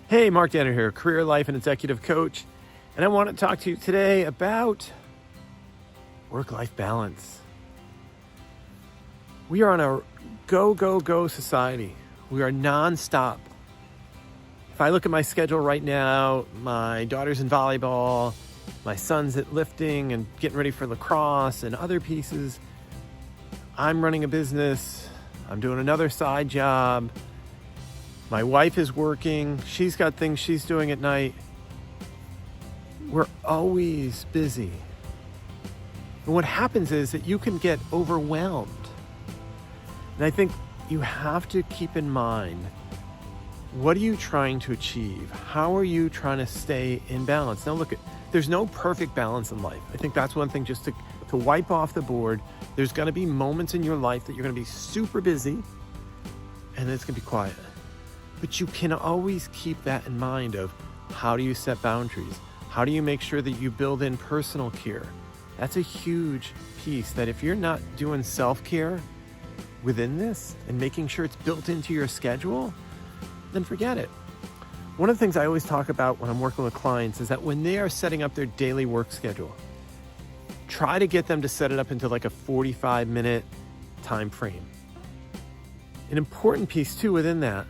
Hey, Mark Danaher here, career, life, and executive coach. And I want to talk to you today about work-life balance. We are on a go society. We are nonstop. If I look at my schedule right now, my daughter's in volleyball, my son's at lifting and getting ready for lacrosse and other pieces. I'm running a business. I'm doing another side job. My wife is working. She's got things she's doing at night. We're always busy. And what happens is that you can get overwhelmed. And I think you have to keep in mind, what are you trying to achieve? How are you trying to stay in balance? Now look, there's no perfect balance in life. I think that's one thing just to wipe off the board. There's going to be moments in your life that you're going to be super busy and then it's going to be quiet. But you can always keep that in mind of how do you set boundaries? How do you make sure that you build in personal care? That's a huge piece that if you're not doing self-care within this and making sure it's built into your schedule, then forget it. One of the things I always talk about when I'm working with clients is that when they are setting up their daily work schedule, try to get them to set it up into like a 45-minute time frame. An important piece too within that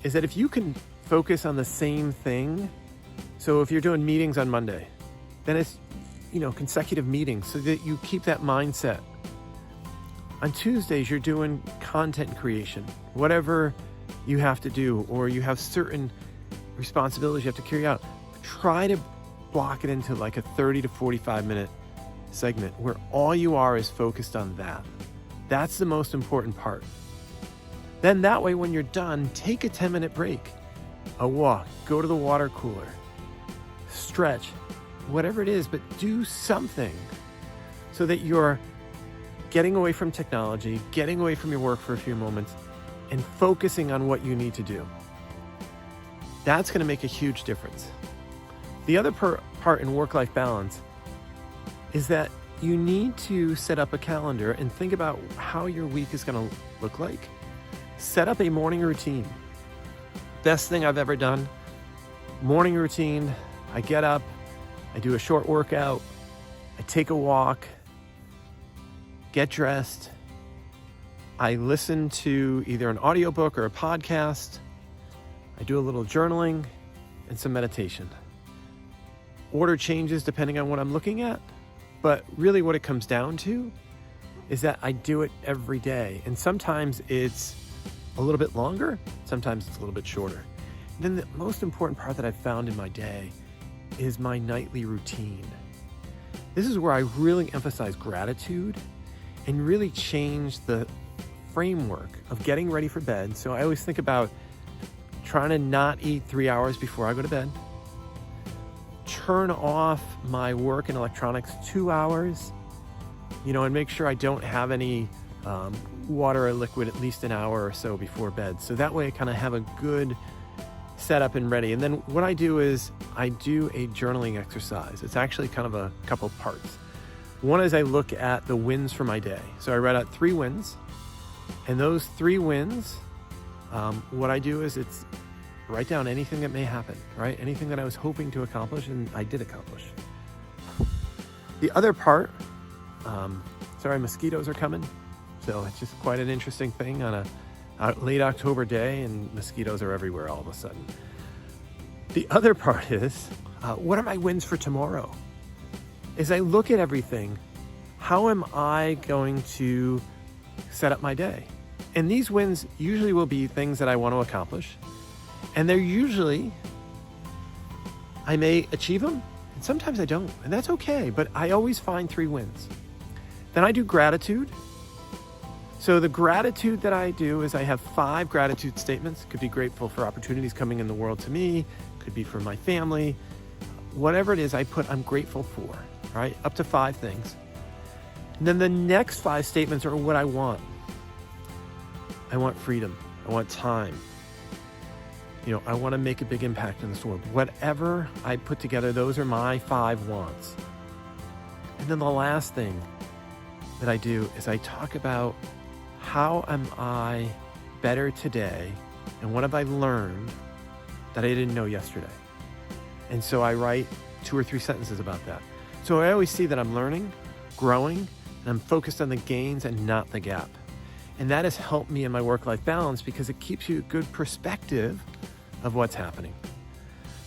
is that if you can focus on the same thing, so if you're doing meetings on Monday, then it's, consecutive meetings so that you keep that mindset. On Tuesdays, you're doing content creation, whatever you have to do, or you have certain responsibilities you have to carry out. Try to block it into like a 30 to 45 minute segment where all you are is focused on that. That's the most important part. Then that way, when you're done, take a 10-minute break, a walk, go to the water cooler, stretch, whatever it is, but do something so that you're getting away from technology, getting away from your work for a few moments, and focusing on what you need to do. That's going to make a huge difference. The other part in work-life balance is that you need to set up a calendar and think about how your week is going to look like. Set up a morning routine. Best thing I've ever done. Morning routine. I get up, I do a short workout, I take a walk, get dressed, I listen to either an audiobook or a podcast, I do a little journaling and some meditation. Order changes depending on what I'm looking at, but really what it comes down to is that I do it every day. And sometimes it's a little bit longer, sometimes it's a little bit shorter. And then the most important part that I've found in my day is my nightly routine. This is where I really emphasize gratitude and really change the framework of getting ready for bed. So I always think about trying to not eat 3 hours before I go to bed, turn off my work and electronics 2 hours, and make sure I don't have any water or liquid at least an hour or so before bed. So that way I kind of have a good setup and ready. And then what I do is I do a journaling exercise. It's actually kind of a couple parts. One is I look at the wins for my day. So I write out 3 wins, and those 3 wins, what I do is it's write down anything that may happen, right? Anything that I was hoping to accomplish and I did accomplish. The other part, mosquitoes are coming. So it's just quite an interesting thing on a late October day, and mosquitoes are everywhere all of a sudden. The other part is, what are my wins for tomorrow? As I look at everything, how am I going to set up my day? And these wins usually will be things that I want to accomplish. And they're usually, I may achieve them, and sometimes I don't. And that's okay, but I always find 3 wins. Then I do gratitude. So the gratitude that I do is I have 5 gratitude statements. Could be grateful for opportunities coming in the world to me, could be for my family, whatever it is I put I'm grateful for, right? Up to 5 things. And then the next 5 statements are what I want. I want freedom. I want time. I want to make a big impact in this world. Whatever I put together, those are my 5 wants. And then the last thing that I do is I talk about how am I better today and what have I learned that I didn't know yesterday. And so I write 2 or 3 sentences about that. So I always see that I'm learning, growing, and I'm focused on the gains and not the gap. And that has helped me in my work-life balance because it keeps you a good perspective of what's happening.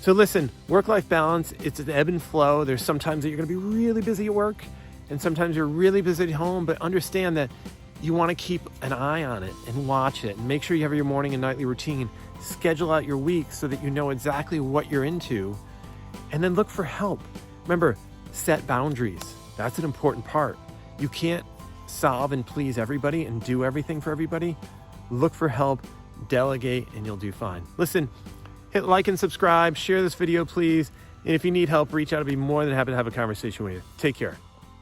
So listen, work-life balance, it's an ebb and flow. There's sometimes that you're going to be really busy at work and sometimes you're really busy at home, but understand that you want to keep an eye on it and watch it and make sure you have your morning and nightly routine. Schedule out your week so that you know exactly what you're into, and then look for help. Remember, set boundaries. That's an important part. You can't solve and please everybody and do everything for everybody. Look for help, delegate, and you'll do fine. Listen, hit like and subscribe, share this video, please. And if you need help, reach out. I'd be more than happy to have a conversation with you. Take care.